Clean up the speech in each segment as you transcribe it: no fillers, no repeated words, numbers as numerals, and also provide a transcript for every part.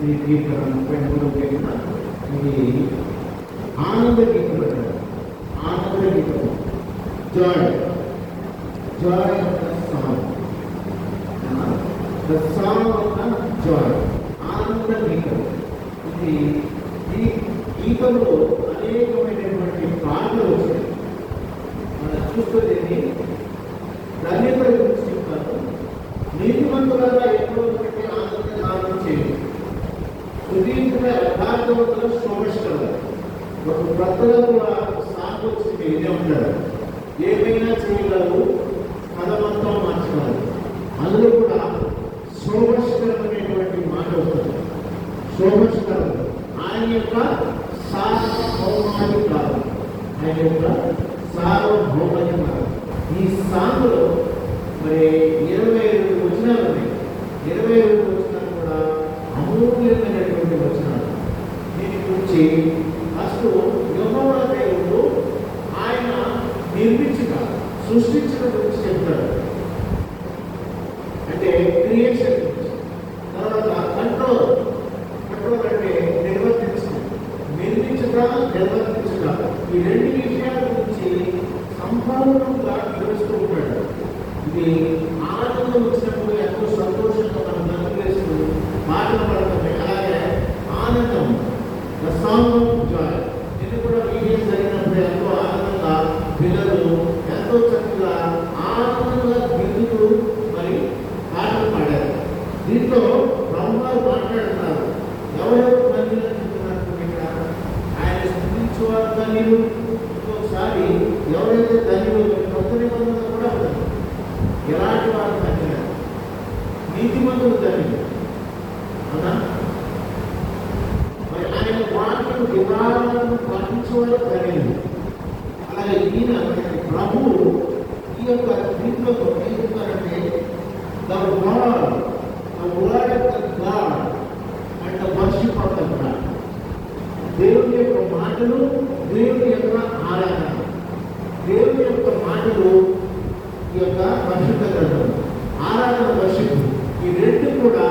ఈ కీర్తన 33వ కీర్తన ఇది ఆనంద గీతం అంటారు. ఆనంద గీతం, Joy Joy of the song, the song of the Joy, ఆనంద గీతం. ఇది ఈ గీతంలో అనేకమైనటువంటి పాటలు వచ్చాయి. మనం చూస్తుంది ధన్యత గురించి చెప్తారు. నీతిమంతులారా ఎప్పుడో ఒకటి ఆనంద గానం చేయండి, సుదీర్ఘ యథార్థవంతుల శోభస్కర. ఒక కొత్తగా కూడా సాగు వచ్చింది, ఇదే ఉంటారు. ఏమైనా చేయగలరు, పదమంతం మార్చగలరు. అందులో కూడా శోభస్కరం అనేటువంటి మాట వస్తుంది. శోభస్కరం ఆయన యొక్క సార్వభౌమాధికారం, ఆయన యొక్క సార్వభౌమాధికారం. ఈ సాంగ్లో మరి 22 వచనాలు ఉన్నాయి. 22 వచనాలు కూడా అమూల్యమైనటువంటి వచనాలు. దీని గురించి ఫస్ట్ యెహోవా దేవుడు ఆయన నిర్మించిన సృష్టించిన గురించి చెప్తాడు. అంటే క్రియేషన్ గురించి. తర్వాత కంట్రోల్ అంటే నిర్వర్తించడం, నిర్మించగా నిర్వర్తించగా, ఈ రెండు విషయాల గురించి సంపూర్ణంగా వివరిస్తూ ఉంటాడు. ఇది ఆనందం వచ్చినప్పుడు ఎంతో సంతోషంగా మనం నలుగురేస్తూ మాటలు పడుతుంది. అలాగే ఆనందం, ద సాంగ్ ఆఫ్ జాయ్. ఇది కూడా వీడియోస్ జరిగినప్పుడు ఎంతో ఆనందంగా పిల్లలు ఎంతో చక్కగా ఆనందంగా దిగుతూ మరి పాటలు పాడారు. దీంతో బ్రహ్మాలు మాట్లాడుతున్నారు. ఎవరెవరు మందిలో చెప్తున్నారు ఇక్కడ? ఆయన స్థుతించేవారు ధన్యులు. ఇంకొకసారి ఎవరైతే ధన్యులు కొత్త నిబంధన కూడా ఉంది. ఎలాంటి వారు ధన్యులు? నీతిమంతులు ధన్యులు. అవునా? మరి ఆయన వాక్యం విధానాలను పాటించేవారు ధన్యులు. అలాగే ఈయన ప్రభువు ఈ యొక్క దీంట్లో ఏం చెప్తారంటే the word of the God and the worship of the God. దేవుని యొక్క మాటలు, దేవుని యొక్క ఆరాధన, దేవుని యొక్క మాటలు, ఈ యొక్క పరిశుద్ధ గ్రంథం, ఆరాధన వర్షిప్, ఈ రెండు కూడా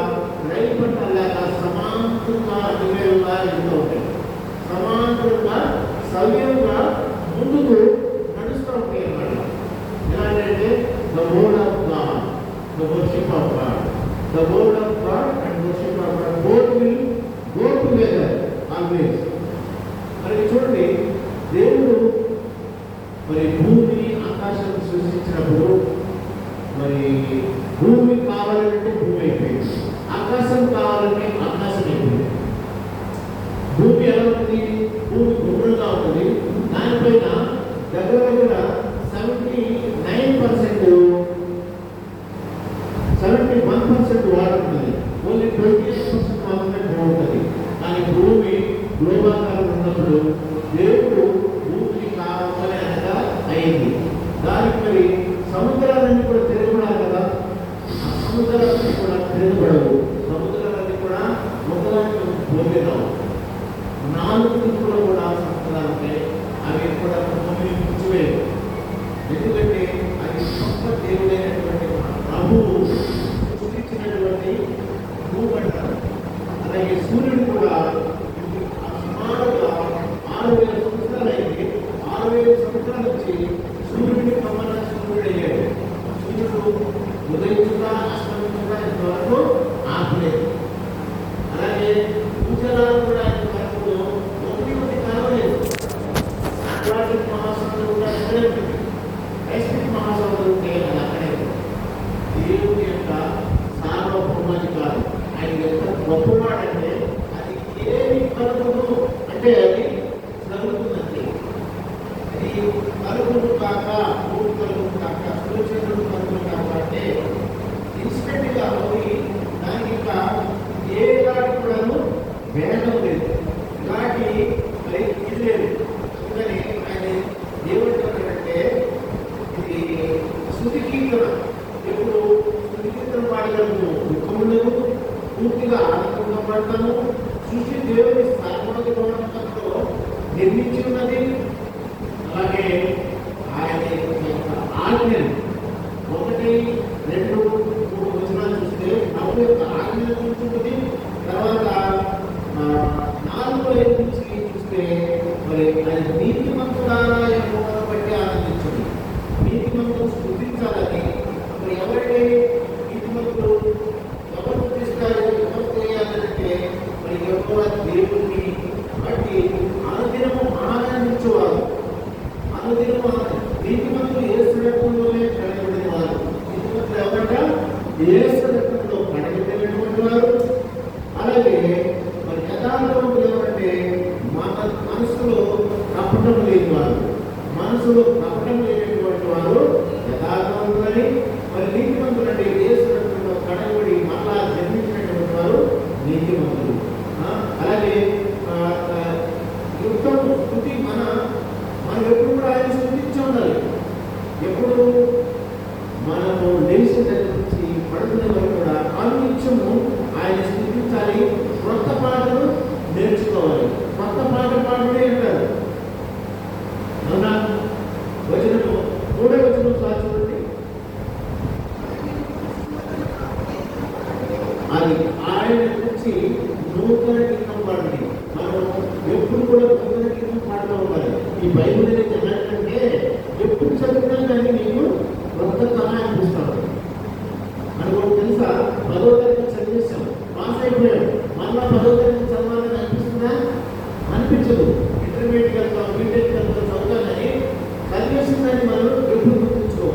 రైలు పట్టాలాగా సమాంతరంగా అడిగేలా వెళ్తూ ఉంటాయి. సమాంతరంగా సవ్యంగా ముందుకు నడుస్తూ ఉంటాయి అన్నమాట. ఎలాంటి the word of God, the worship of God, the word of God and worship of God both will go together always. మరి చూడండి, దేవుడు మరి భూమి ఆకాశం సృష్టించినప్పుడు మరి భూమి కావాలంటే భూమి అయిపోయింది, ఆకాశం కావాలంటే ఆకాశం అయిపోయింది. భూమి ఎలా ఉంటుంది? భూమి గుండ్రంగా ఉంటుంది. దానిపైన దగ్గర దగ్గర 71% వాటర్ ఉంటుంది. ఓన్లీ 28% మాత్రమే బాగుంటుంది. కానీ భూమి గ్లోబాకారం ఉన్నప్పుడు దేవుడు భూమికి కావాలని అనగా అయింది. దానికి మరి సముద్రాలన్నీ కూడా తిరగబడాలి కదా. ఆ సముద్రాలన్నీ కూడా తిరగబడవు. సముద్రాలన్నీ కూడా ఒకదానికి భూమిరావు. 4 దిక్కులు కూడా సముద్రాలకే అవి కూడా భూమిని ముంచివేయవు. ఎందుకంటే అది గొప్ప దేవుడైనటువంటి ప్రభువు సృష్టించినటువంటి భూమంట. అలాగే సూర్యుడు కూడా సుమారుగా 6,000 సంవత్సరాలు అయింది. 6,000 సంవత్సరాల నుంచి సూర్యుడిని కమ్మన్న సూర్యుడు అయ్యాడు. సూర్యుడు ఉదయించుగా అస్తమించుగా ఇంతవరకు ఆగలేదు. అలాగే భూజలాలు కూడా ఇంతవరకు ఒకటి కలవలేదు. అట్లాంటిక్ మహాసముద్రం కూడా ఎక్కడే ఉంటుంది. పసిఫిక్ మహాసముద్రం ఉంటే అది అక్కడే ఉంది. దేవుని యొక్క సార్వభౌమాధికారం, ఆయన యొక్క గొప్పవాడంటే అది ఏమి కలుగును అంటే అది జరుగుతుందండి. అది కలుగును కాక, భూమి కలుగును కాక, సూర్యుడు కలుగును కాక అంటే ఇన్స్టెంట్గా పోయి దానికి ఇంకా ఏ ఇలాంటి కూడాను వేగం లేదు, ఇలాంటి మరి ఇది లేదు. అందుకని ఆయన ఏమంటారంటే ఇది శృతి కీర్తన. ఎప్పుడు శృతి కీర్తన పాడగలము దుఃఖములను పూర్తిగా ఆనందంగా పడతాము. సృష్టి దేవుని సార్వభౌమత్వంలో నిర్మించి ఉన్నది. అలాగే ఆయన యొక్క ఆజ్ఞలు 1, 2, 3 వచనాలు చూస్తే ప్రభు యొక్క ఆజ్ఞలు గుర్తుంటుంది. తర్వాత యెహోవా దేవుని బట్టి అనుదినము ఆనందించేవారు. అనుదినము నీతిమంతులు యేసు రక్తంలోనే కడగబడిన వారు. నీతిమంతులు ఎవరంట? యేసు రక్తంలో కడగబడినటువంటి వారు. అలాగే మరి యథార్థవంతులు ఎవరంటే మనసులో కపటం లేని వారు. మనసులో కపటం లేనటువంటి వారు యథార్థవంతులని. మరి నీతిమంతులు అంటే యేసు రక్తంలో కడగబడి మళ్ళా జన్మించినటువంటి వారు నీతిమంతులు. అలాగే యుద్ధము స్థుతి మనం ఎప్పుడు కూడా ఆయన స్థుతించి ఉండాలి. ఎప్పుడు మనము లేచిన దగ్గర నుంచి పడుకునే వరకు కూడా అనునిత్యము ఆయన స్థుతించాలి. కొత్త పాటలు నేర్చుకోవాలి. కొత్త పాట పాడమే అంటారు. అవునా? వచనము 3వ వచనం చూడండి. అది ఆయన గురించి నూతన గీతం పాడండి. మనం ఎప్పుడు కూడా నూతన గీతం పాడుతూ ఉండాలి. ఈ బైబిల్ అనేది ఎలాంటంటే ఎప్పుడు చదివినా కానీ నీకు కొత్తగా అనిపిస్తాడు. మనకు తెలుసా, 10వ తరగతి చదివేశాం, పాస్ అయిపోయాడు, మళ్ళా 10వ తరగతి చదవాలని అనిపిస్తుందా? అనిపించదు. ఇంటర్మీడియట్ వెళ్తాం, బీటెక్ వెళ్తాం, చదవాలని చదివేసిందని మనం ఎప్పుడు గుర్తుంచుకో,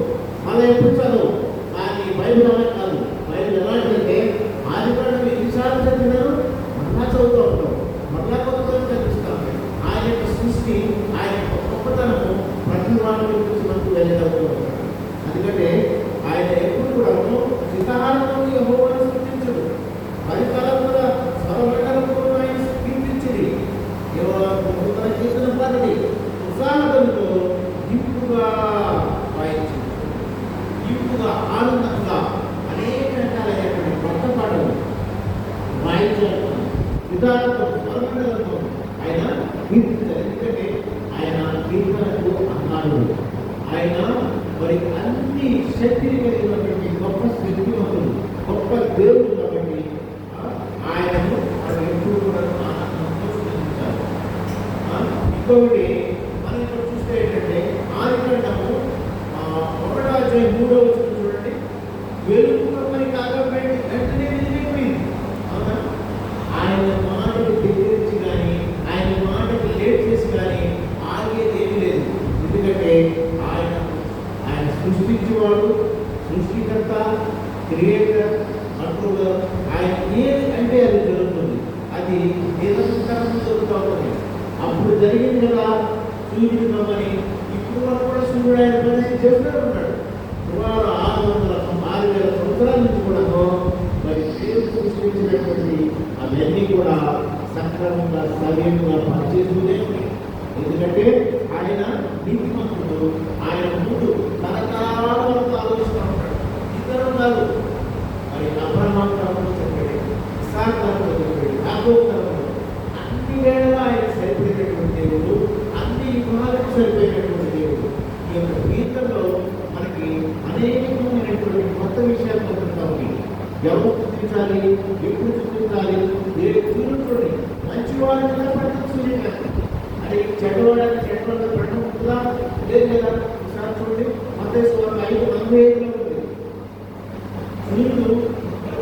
మళ్ళీ ఎప్పుడు చదవు. కానీ బైబిల్ అలా కాదు. బైబిల్ ఎలాంటిదంటే ఆదికాండం ఎన్నిసార్లు చదివినారు మళ్ళా చదువుతూ ఉంటాం, మళ్ళా కొత్త చదివిస్తాం. ఆయన యొక్క సృష్టి, ఆయన యొక్క గొప్పతనము ప్రతి వాళ్ళ గురించి మనకు వెళ్ళగలుగుతూ ఉంటాడు. ఎందుకంటే ఆయన ఎప్పుడు కూడా సితారాలను యెహోవాను స్తుతించడు, పరికాలంలో స్వరమండలంతో ఆయన కీర్తించింది. యెహోవా కీర్తన పాడండి, ఉత్సాహంతో ఇంపుగా వాయించింది. ఇంపుగా ఆనందంగా అనేక రకాలైనటువంటి కొత్త పాటలు వాయించారు. సితారాలతో స్వరమండలంతో ఆయన కీర్తించారు. ఎందుకంటే ఆయన కీర్తనకు అన్నాడు. ఆయన మరి అన్ని శక్తిని కలిగినటువంటి గొప్ప శక్తివంతులు, గొప్ప దేవుడు కాబట్టి ఆయనను మనం ఎప్పుడు కూడా ఆనందంతో స్తుతించాలి. ఇంకొకటి మనం ఇక్కడ చూస్తే ఏంటంటే ఆదికాండము 1వ అధ్యాయం 3వ వచనం చూడండి. వెలుగు కమ్మని కాకపోయింది, వెంటనే వెలిగిపోయింది. అవునా? ఆయన మాటకు దగ్గరించి కానీ ఆయన మాటకు లేట్ చేసి కానీ ఆగేది ఏమీ లేదు. ఎందుకంటే ఆయన సృష్టించేవాడు, సృష్టికర్త, క్రియేటర్, కంట్రోలర్. ఆయన ఏది అంటే అది జరుగుతుంది. అది నిరంతరం జరుగుతూ ఉంటుంది. అప్పుడు జరిగింది కదా సూర్యుడు కమ్మని, ఇప్పుడు వరకు కూడా సూర్యుడు ఆయన పని చేస్తూనే ఉన్నాడు. సుమారు 6,000 సంవత్సరాల నుంచి కూడా మరి దేవుడు సృష్టించినటువంటి అవన్నీ కూడా సక్రమంగా సవ్యంగా పనిచేస్తూనే ఉన్నాయి. ఎందుకంటే ఆయన నీతిమంతుడు. ఆయన ముందు తరతరాల వరకు ఆలోచిస్తూ ఉంటాడు. ఇద్దరు కాదు, మరి అబ్రహాము తరపున చెప్పాడు, ఇస్సాకు తరపున చెప్పాడు, యాకోబు తరపున. అన్ని వేళలా ఆయన సరిపోయినటువంటి దేవుడు, అన్ని యుగాలకు సరిపోయినటువంటి దేవుడు. ఈ యొక్క గీతంలో మనకి అనేకమైనటువంటి కొత్త విషయాలు పొందుతూ ఉన్నాయి. ఎవరు చుట్టించాలి, ఎప్పుడు చుట్టించాలి, ఏ తీరుతోని మంచివాడిని పట్టించుకునే అది చెడ్డవాడని చెడ్డవాళ్ళ పట్టడం ఉంటుందా? లేదు కదా. ఒకసారి చూడండి, మత్తయి సువార్త 5:45 ఉంది. సూర్యుడు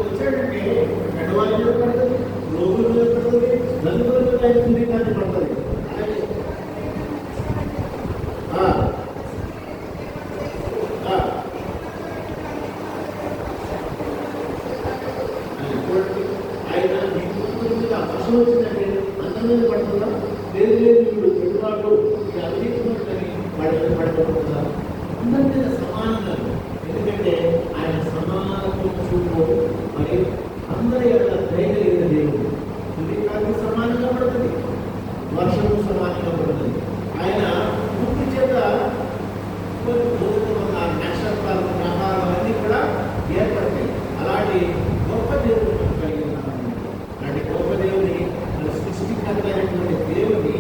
వచ్చాడంటే చెడ్డవాళ్ళ మీద పడుతుంది, రోగుల మీద పడుతుంది, నలుగుల మీద ఆయన సూర్యకాంతి పడుతుంది. ఆయన వర్షం వచ్చిందంటే అందరి మీద పడుతుందా? లేదు లేదు, ఇప్పుడు చెడువాడు అవినీతిని పడుతుందా? అందరి మీద సమానంగా. ఎందుకంటే ఆయన సమానత్వం చూపు, మరి అందరి యొక్క దయగలిగిన దేవుడు. సూర్యకాంతి సమానంగా పడుతుంది, వర్షము సమానంగా పడుతుంది. ఆయన పూర్తి చేత నక్షత్రాలు, గ్రహాలు అన్నీ కూడా ఏర్పడతాయి. అలాంటి గొప్ప దేవుడు మనం కలిగి ఉన్నాము. అలాంటి గొప్ప దేవుని, సృష్టికర్త అయినటువంటి దేవుని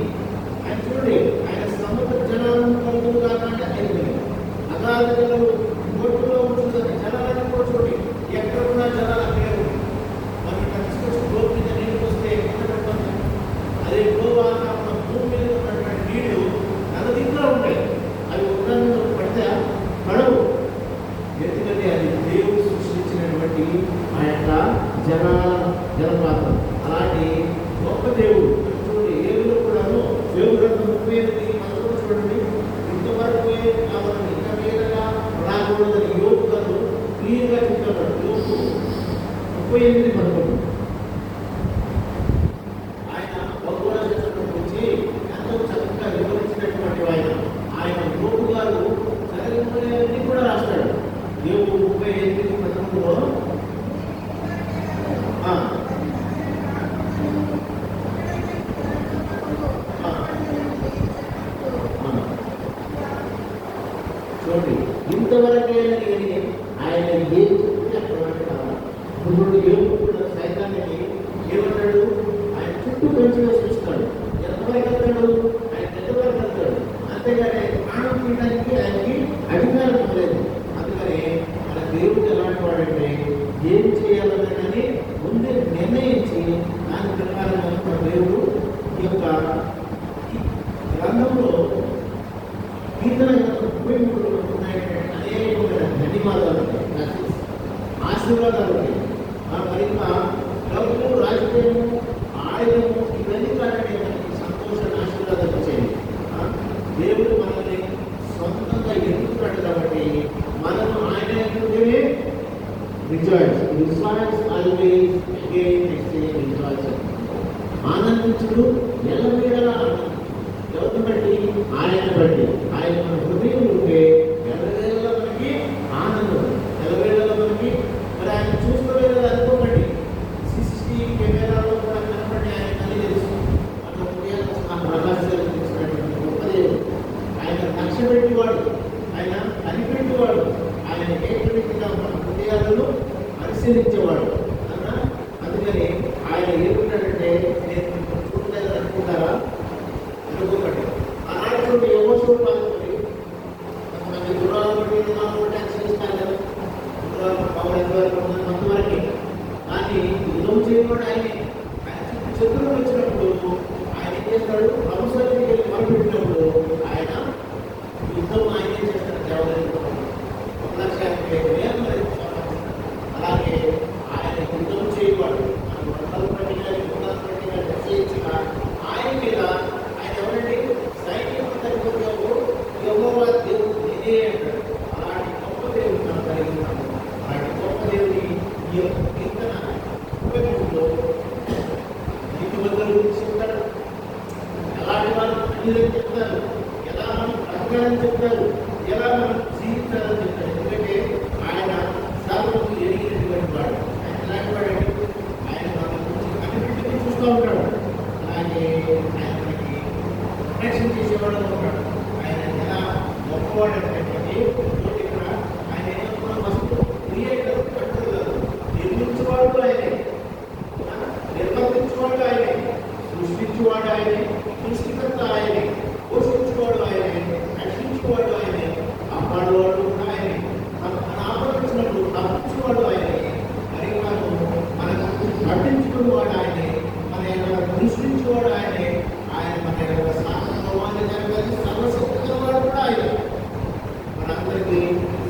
ఆయన చూడండి, ఆయన సముద్ర జలాలను కలుగులు కాకుండా అయిపోయింది, అగాధ జలము ఏం చెప్తే అక్కడ పెట్టాలి. ఇప్పుడు ఏమనుకుంటాడు సైతానికి ఏమన్నాడు, ఆయన చుట్టూ మంచిగా చూస్తాడు, ఎంతవరకు వెళ్తాడు, ఆయన ఎంతవరకు వెళ్తాడు, అంతేగాని ప్రాణం తీయడానికి ఆయనకి అధికారం లేదు. అందుకని మన దేవుడు ఎలాంటి వాడంటే ఏం చేయాలని ముందే నిర్ణయించి దాని ప్రకారంగా మన దేవుడు ఈ యొక్క గ్రంథంలో కీర్తన ఉపయోగపడు ఉన్నాయంటే అనేకమైన ధన్యవాదాలు ఉంటాయి, ఆశీర్వాదాలు ఉంటాయి. మరి ఇంకా డబ్బు, రాజకీయము, ఆయుధము ఇవన్నీ కాదండి మనకి సంతోషాన్ని ఆశీర్వాదాలు వచ్చేది. దేవుడు మనల్ని సొంతంగా ఎన్నుకున్నాడు కాబట్టి మనము ఆయన ఎన్నుకునే రిజాయిస్ ఆల్వేస్ అగైన్ రిజాయిస్. ఆనందించుడు ఎల్లవేళలా ఆనందం. ఎవరిని బట్టి? ఆయన బట్టి. ఆయన మన హృదయం ఉంటే ఎల్లవేళలా మనకి ఆనందం, ఎల్లవేళలా మనకి. మరి ఆయన చూసుకోలేదు అనుకోకండి, సిసిటీ కెమెరాలో కూడా కనపడి ఆయన అన్ని తెలుసు. మన హృదయాలు ఆ ప్రకాశాలు తెలిసినటువంటి గొప్ప దేవుడు. ఆయన లక్ష్య పెట్టేవాడు, ఆయన కనిపెట్టేవాడు, ఆయన ఏకరీతిగా మన హృదయాలను పరిశీలించేవాడు. అందుకని ఆయన ఏమిటాడంటే, నేను చూడలేదు అనుకుంటారా అనుకోకండి. ఆనాడు ఎవరు పాల్గొని కొంతమంది గుర్రాలు ట్యాక్స్ ఇస్తారు కదా, పవర్ ఎంతవరకు కొంతవరకే. కానీ యుద్ధం చేయకుండా ఆయనే. ఆయన శత్రువులు వచ్చినప్పుడు ఆయన ఏం చేస్తాడు, అవసరానికి వెళ్ళి మొదలుపెట్టినప్పుడు ఆయన యుద్ధం ఆయనే చేస్తాడు. దేవాలయంలో 1,50,000 అలాగే ఆయన యుద్ధం చేయవాడు. మనకు వందల పట్టిగా నిశ్చయించిన ఆయన మీద ఆయన ఎవరండి, సైన్యం యెహోవా దేవుడు నేనే అంటాడు. అలాంటి గొప్ప దేవుడు మనం కలిగి ఉన్నాము. అలాంటి గొప్ప దేవుని ఈ యొక్క కీర్తన ఉపయోగంలో నీతిమంతుల గురించి చెప్తాడు, ఎలాంటి వాళ్ళు అన్యులని చెప్తారు, ఎలా మనం బ్రతకాలని చెప్తారు, ఎలా మనం జీవించాలని చెప్తారు. ఎందుకంటే ఆయన సర్వము ఎరిగినటువంటి వాడు. ఆయన ఎలాంటి వాడండి, ఆయన మన గురించి అన్నింటినీ చూస్తూ ఉంటాడు. అలాగే ఆయన మనకి ప్రొటెక్షన్ చేసేవాడు ఉంటాడు. ఆయన ఎలా గొప్పవాడు అంటే ఇక్కడ ఆయన ఏమన్నా వస్తువు క్రియేటర్ కట్టడు కాదు, నిర్మించేవాడు ఆయనే, నిర్వర్తించేవాడు ఆయనే, సృష్టించేవాడు ఆయనే, సృష్టికర్త ఆయనే, పోషించేవాడు ఆయనే, రక్షించేవాడు ఆయనే, కాపాడేవాడు కూడా ఆయనే, మన ఆపరించినప్పుడు తప్పించేవాడు ఆయనే, మరి మనకు నటించుకునేవాడు ఆయనే, మన యొక్క దృష్టించేవాడు ఆయనే, ఆయన మన యొక్క సాధనవాన్ని జరగాలి సర్వశక్తివాడు కూడా ఆయనే, మనందరికీ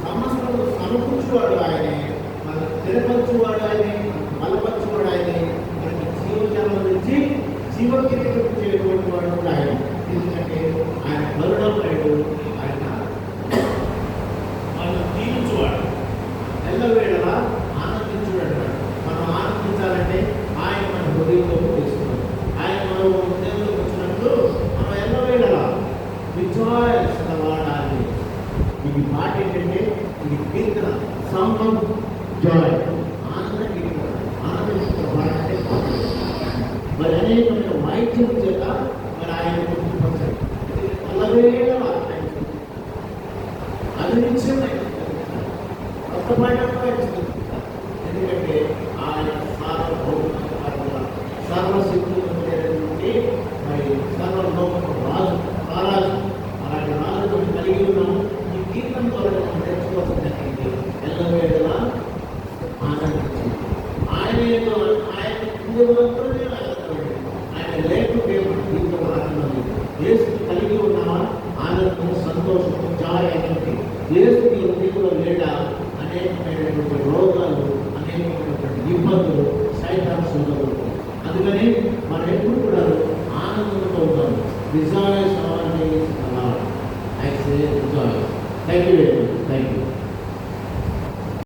సమస్యలను సమకూర్చేవాడు ఆయనే, మనకు స్థిరపరచువాడు ఆయనే, బలపరచువాడు ఆయనే, మనకి జీవజాలం నుంచి జీవకిరీటం చేయటువంటి వాడు కూడా ఆయన. ఎందుకంటే ఆయన కరుణామయుడు, ఆయన మనం దీవించువాడు, ఎల్లవేళలా ఆనందించువాడు. మనం ఆనందించాలంటే ఆయన మన హృదయంలో తీసుకున్నాడు. ఆయన మనం హృదయంలో వచ్చినప్పుడు మనం ఎల్లవేళలా రిజాయిస్ వాడాలి. ఇది మాట ఏంటంటే, ఇది కీర్తన, సంబంధ జాయ్, ఆనంద కీర్తన, ఆనందించిన వాడంటే మరి అనేకమైన వాయిద్యం చేత మరి ఆయన గుర్తుపరచాలి. ఎల్లవేళలా అది నిశ్చయమైన కొత్త మాట ఎందుకంటే ఆయన సర్వశక్తులైనటువంటి మరి సర్వలోకం రాజు రారాజు, అలాంటి రాజు కలిగి ఉన్నాము. ఈ కీర్తన ద్వారా మనం నేర్చుకోవాల్సింది ఎల్లవేళలా ఆనందించి ఆయన ఆయన లేకుంటే మన జీవితం ఆనందం. యేసు కలిగి ఉన్నామా ఆనందం, సంతోషము, జాయ్ అనేది. యేసు జీవితంలో లేడా అనేకమైనటువంటి రోగాలు, అనేకమైనటువంటి ఇబ్బందులు సైతాను సోదరులు. అందుకని మనం ఎప్పుడు కూడా ఆనందంతో ఉంటాము. Rejoice always. I say rejoice. Thank you very much. Thank you.